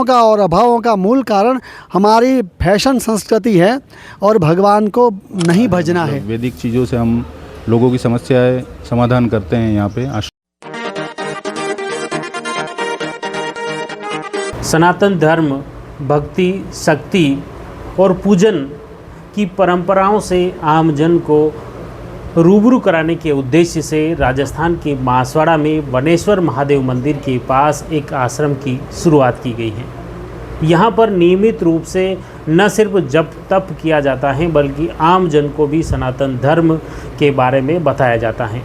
का और अभावों का मूल कारण हमारी फैशन संस्कृति है और भगवान को नहीं भजना है। वैदिक चीज़ों से हम लोगों की समस्याएं समाधान करते हैं यहाँ पे। सनातन धर्म भक्ति, शक्ति और पूजन की परंपराओं से आम जन को रूबरू कराने के उद्देश्य से राजस्थान के बांसवाड़ा में बनेश्वर महादेव मंदिर के पास एक आश्रम की शुरुआत की गई है। यहाँ पर नियमित रूप से न सिर्फ जप तप किया जाता है बल्कि आम जन को भी सनातन धर्म के बारे में बताया जाता है।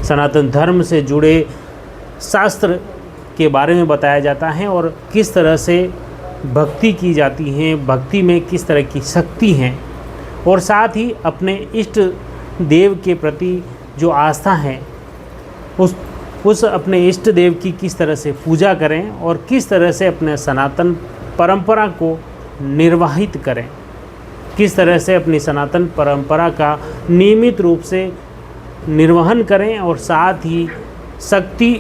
सनातन धर्म से जुड़े शास्त्र के बारे में बताया जाता है और किस तरह से भक्ति की जाती है, भक्ति में किस तरह की शक्ति है और साथ ही अपने इष्ट देव के प्रति जो आस्था है उस अपने इष्ट देव की किस तरह से पूजा करें और किस तरह से अपने सनातन परंपरा को निर्वाहित करें, किस तरह से अपनी सनातन परंपरा का नियमित रूप से निर्वहन करें और साथ ही शक्ति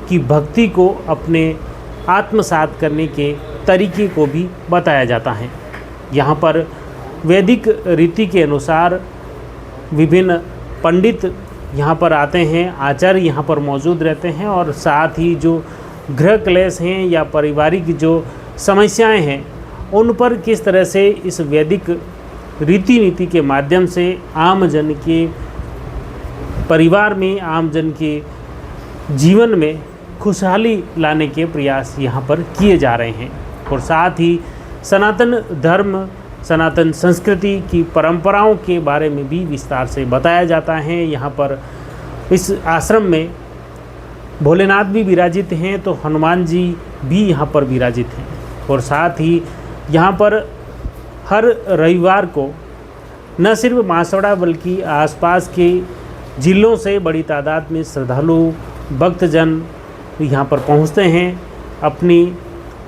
की भक्ति को अपने आत्मसात करने के तरीके को भी बताया जाता है। यहाँ पर वैदिक रीति के अनुसार विभिन्न पंडित यहाँ पर आते हैं, आचार्य यहाँ पर मौजूद रहते हैं और साथ ही जो गृह क्लेश हैं या पारिवारिक जो समस्याएं हैं उन पर किस तरह से इस वैदिक रीति नीति के माध्यम से आम जन के परिवार में, आम जन के जीवन में खुशहाली लाने के प्रयास यहाँ पर किए जा रहे हैं और साथ ही सनातन धर्म, सनातन संस्कृति की परंपराओं के बारे में भी विस्तार से बताया जाता है। यहाँ पर इस आश्रम में भोलेनाथ भी विराजित हैं तो हनुमान जी भी यहाँ पर विराजित हैं और साथ ही यहाँ पर हर रविवार को न सिर्फ बांसवाड़ा बल्कि आसपास के जिलों से बड़ी तादाद में श्रद्धालु भक्तजन यहाँ पर पहुँचते हैं। अपनी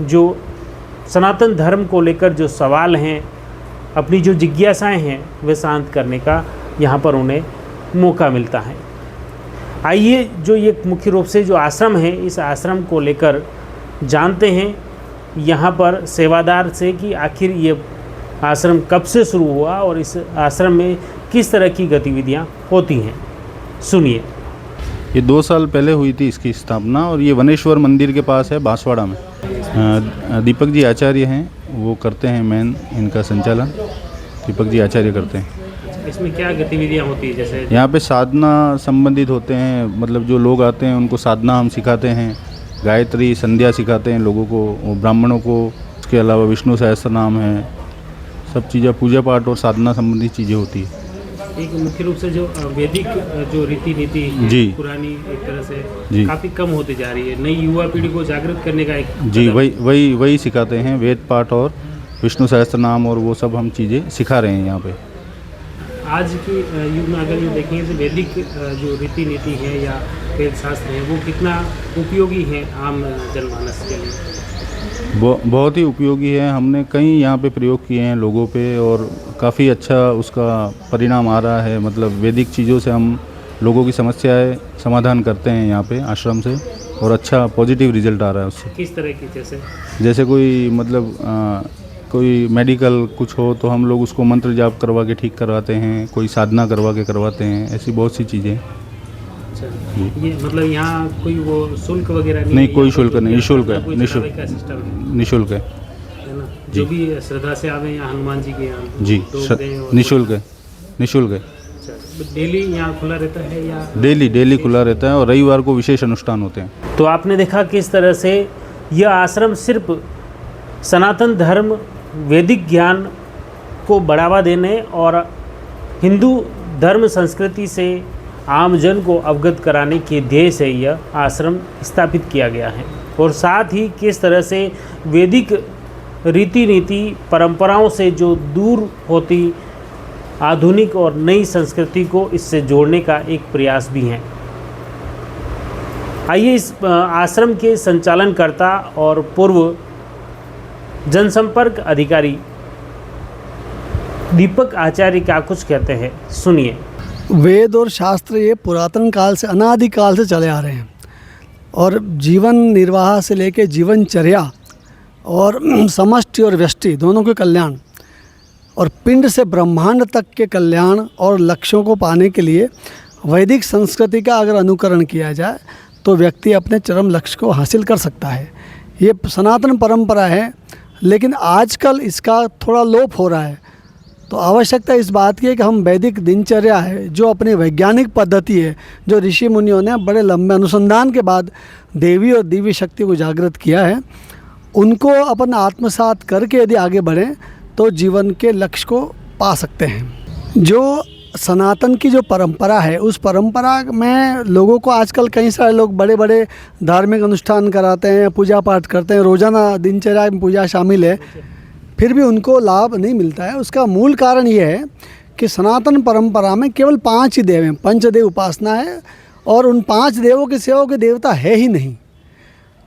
जो सनातन धर्म को लेकर जो सवाल हैं, अपनी जो जिज्ञासाएं हैं वे शांत करने का यहाँ पर उन्हें मौका मिलता है। आइए जो ये मुख्य रूप से जो आश्रम है इस आश्रम को लेकर जानते हैं यहाँ पर सेवादार से कि आखिर ये आश्रम कब से शुरू हुआ और इस आश्रम में किस तरह की गतिविधियाँ होती हैं। सुनिए। ये 2 साल पहले हुई थी इसकी स्थापना और ये वनेश्वर मंदिर के पास है बांसवाड़ा में। दीपक जी आचार्य हैं, वो करते हैं मेन इनका संचालन। दीपक जी आचार्य करते हैं। इसमें क्या गतिविधियाँ होती है? जैसे यहाँ पे साधना संबंधित होते हैं, मतलब जो लोग आते हैं उनको साधना हम सिखाते हैं, गायत्री संध्या सिखाते हैं लोगों को, ब्राह्मणों को। उसके अलावा विष्णु सहस्त्र नाम है, सब चीज़ें पूजा पाठ और साधना संबंधी चीज़ें होती है। एक मुख्य रूप से जो वैदिक जो रीति नीति जी पुरानी एक तरह से जी काफ़ी कम होती जा रही है, नई युवा पीढ़ी को जागृत करने का एक जी वही सिखाते हैं। वेद पाठ और विष्णु सहस्त्र नाम और वो सब हम चीज़ें सिखा रहे हैं यहाँ पे। आज के युग में अगर ये देखें तो वैदिक जो रीति नीति है या वेद शास्त्र है वो कितना उपयोगी है आम जनमानस के लिए? बहुत ही उपयोगी है। हमने कई यहाँ पे प्रयोग किए हैं लोगों पे और काफ़ी अच्छा उसका परिणाम आ रहा है। मतलब वैदिक चीज़ों से हम लोगों की समस्याएं समाधान करते हैं यहाँ पे आश्रम से और अच्छा पॉजिटिव रिजल्ट आ रहा है उससे। किस तरह की? जैसे कोई मतलब कोई मेडिकल कुछ हो तो हम लोग उसको मंत्र जाप करवा के ठीक करवाते हैं, कोई साधना करवा के करवाते हैं, ऐसी बहुत सी चीज़ें। ये मतलब यहाँ कोई वो शुल्क वगैरह नहीं, कोई शुल्क नहीं, निःशुल्क है। निःशुल्क है ना? जो भी श्रद्धा से आवे यहाँ हनुमान जी के यहाँ जी, निःशुल्क है। निःशुल्क है। डेली यहाँ खुला रहता है या? डेली खुला रहता है और रविवार को विशेष अनुष्ठान होते हैं। तो आपने देखा किस तरह से यह आश्रम सिर्फ सनातन धर्म, वैदिक ज्ञान को बढ़ावा देने और हिंदू धर्म संस्कृति से आम जन को अवगत कराने के ध्येय से यह आश्रम स्थापित किया गया है और साथ ही किस तरह से वैदिक रीति नीति परंपराओं से जो दूर होती आधुनिक और नई संस्कृति को इससे जोड़ने का एक प्रयास भी है। आइए इस आश्रम के संचालनकर्ता और पूर्व जनसंपर्क अधिकारी दीपक आचार्य क्या कुछ कहते हैं, सुनिए। वेद और शास्त्र ये पुरातन काल से, अनादिकाल से चले आ रहे हैं और जीवन निर्वाह से लेकर जीवनचर्या और समष्टि और व्यष्टि दोनों के कल्याण और पिंड से ब्रह्मांड तक के कल्याण और लक्ष्यों को पाने के लिए वैदिक संस्कृति का अगर अनुकरण किया जाए तो व्यक्ति अपने चरम लक्ष्य को हासिल कर सकता है। ये सनातन परंपरा है, लेकिन आजकल इसका थोड़ा लोप हो रहा है। तो आवश्यकता इस बात की है कि हम वैदिक दिनचर्या है, जो अपनी वैज्ञानिक पद्धति है, जो ऋषि मुनियों ने बड़े लंबे अनुसंधान के बाद देवी और दिव्य शक्ति को जागृत किया है, उनको अपन आत्मसात करके यदि आगे बढ़ें तो जीवन के लक्ष्य को पा सकते हैं। जो सनातन की जो परंपरा है, उस परंपरा में लोगों को आजकल कई सारे लोग बड़े बड़े धार्मिक अनुष्ठान कराते हैं, पूजा पाठ करते हैं, रोज़ाना दिनचर्या में पूजा शामिल है, फिर भी उनको लाभ नहीं मिलता है। उसका मूल कारण ये है कि सनातन परंपरा में केवल 5 ही देव हैं, पंचदेव उपासना है, और उन 5 देवों के सिवा के देवता है ही नहीं।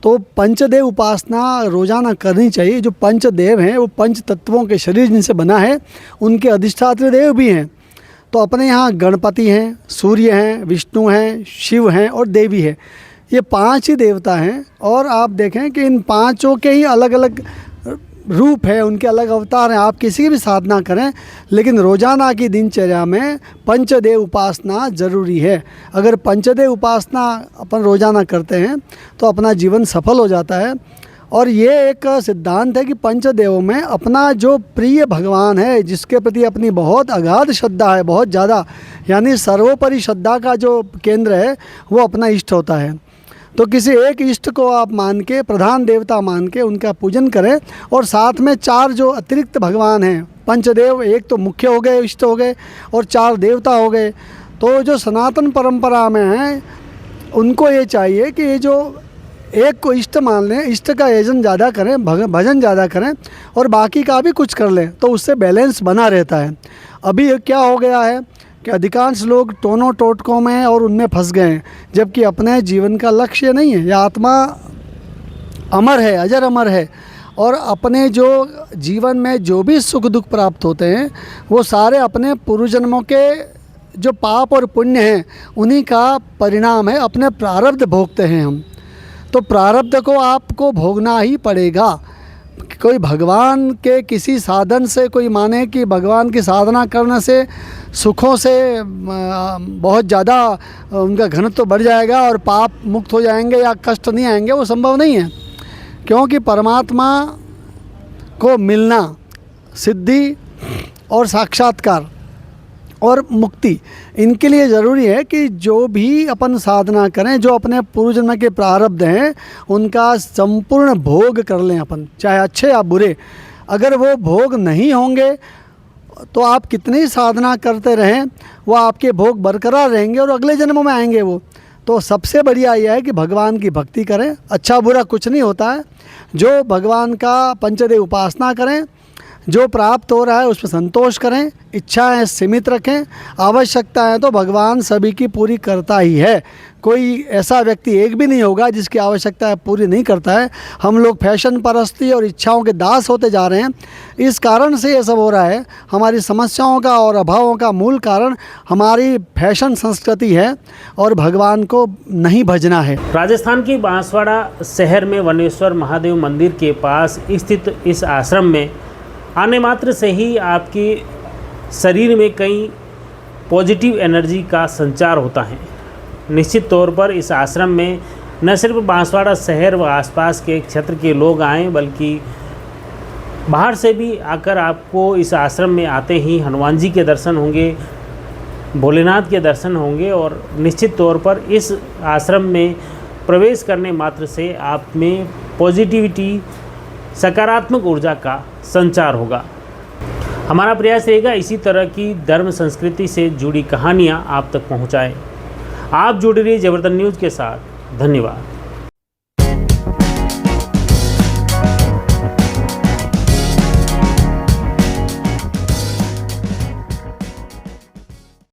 तो पंचदेव उपासना रोज़ाना करनी चाहिए। जो पंचदेव हैं वो पंच तत्वों के शरीर जिनसे बना है, उनके अधिष्ठात्री देव भी हैं। तो अपने यहाँ गणपति हैं, सूर्य हैं, विष्णु हैं, शिव हैं और देवी है। ये 5 ही देवता हैं, और आप देखें कि इन 5 के ही अलग अलग रूप है, उनके अलग अवतार हैं। आप किसी की भी साधना करें, लेकिन रोज़ाना की दिनचर्या में पंचदेव उपासना ज़रूरी है। अगर पंचदेव उपासना अपन रोज़ाना करते हैं तो अपना जीवन सफल हो जाता है। और ये एक सिद्धांत है कि पंचदेवों में अपना जो प्रिय भगवान है, जिसके प्रति अपनी बहुत अगाध श्रद्धा है, बहुत ज़्यादा, यानी सर्वोपरि श्रद्धा का जो केंद्र है वो अपना इष्ट होता है। तो किसी एक इष्ट को आप मान के, प्रधान देवता मान के उनका पूजन करें, और साथ में 4 जो अतिरिक्त भगवान हैं, पंचदेव, एक तो मुख्य हो गए, इष्ट हो गए, और 4 देवता हो गए। तो जो सनातन परंपरा में हैं उनको ये चाहिए कि ये जो एक को इष्ट मान लें, इष्ट का यजन ज़्यादा करें, भजन ज़्यादा करें, और बाकी का भी कुछ कर लें, तो उससे बैलेंस बना रहता है। अभी क्या हो गया है कि अधिकांश लोग टोनों टोटकों में और उनमें फंस गए हैं, जबकि अपने जीवन का लक्ष्य नहीं है। यह आत्मा अमर है, अजर अमर है, और अपने जो जीवन में जो भी सुख दुख प्राप्त होते हैं वो सारे अपने पूर्वजन्मों के जो पाप और पुण्य हैं उन्हीं का परिणाम है। अपने प्रारब्ध भोगते हैं हम, तो प्रारब्ध को आपको भोगना ही पड़ेगा। कोई भगवान के किसी साधन से कोई माने कि भगवान की साधना करने से सुखों से बहुत ज़्यादा उनका घनत्व बढ़ जाएगा और पाप मुक्त हो जाएंगे या कष्ट नहीं आएंगे, वो संभव नहीं है। क्योंकि परमात्मा को मिलना, सिद्धि और साक्षात्कार और मुक्ति, इनके लिए ज़रूरी है कि जो भी अपन साधना करें, जो अपने पूर्वजन्म के प्रारब्ध हैं उनका संपूर्ण भोग कर लें अपन, चाहे अच्छे या बुरे। अगर वो भोग नहीं होंगे तो आप कितनी ही साधना करते रहें, वो आपके भोग बरकरार रहेंगे और अगले जन्मों में आएंगे वो। तो सबसे बढ़िया यह है कि भगवान की भक्ति करें, अच्छा बुरा कुछ नहीं होता है। जो भगवान का पंचदेव उपासना करें, जो प्राप्त हो रहा है उसमें संतोष करें, इच्छाएं सीमित रखें, आवश्यकता है तो भगवान सभी की पूरी करता ही है। कोई ऐसा व्यक्ति एक भी नहीं होगा जिसकी आवश्यकता पूरी नहीं करता है। हम लोग फैशन परस्ती और इच्छाओं के दास होते जा रहे हैं, इस कारण से ये सब हो रहा है। हमारी समस्याओं का और अभावों का मूल कारण हमारी फैशन संस्कृति है और भगवान को नहीं भजना है। राजस्थान की बांसवाड़ा शहर में वनेश्वर महादेव मंदिर के पास स्थित इस आश्रम में आने मात्र से ही आपके शरीर में कई पॉजिटिव एनर्जी का संचार होता है। निश्चित तौर पर इस आश्रम में न सिर्फ बांसवाड़ा शहर व आसपास के क्षेत्र के लोग आएँ, बल्कि बाहर से भी आकर आपको इस आश्रम में आते ही हनुमान जी के दर्शन होंगे, भोलेनाथ के दर्शन होंगे, और निश्चित तौर पर इस आश्रम में प्रवेश करने मात्र से आप में पॉजिटिविटी, सकारात्मक ऊर्जा का संचार होगा। हमारा प्रयास रहेगा इसी तरह की धर्म संस्कृति से जुड़ी कहानियाँ आप तक पहुँचाएँ। आप जुड़ रहिए जबरदस्त न्यूज़ के साथ। धन्यवाद।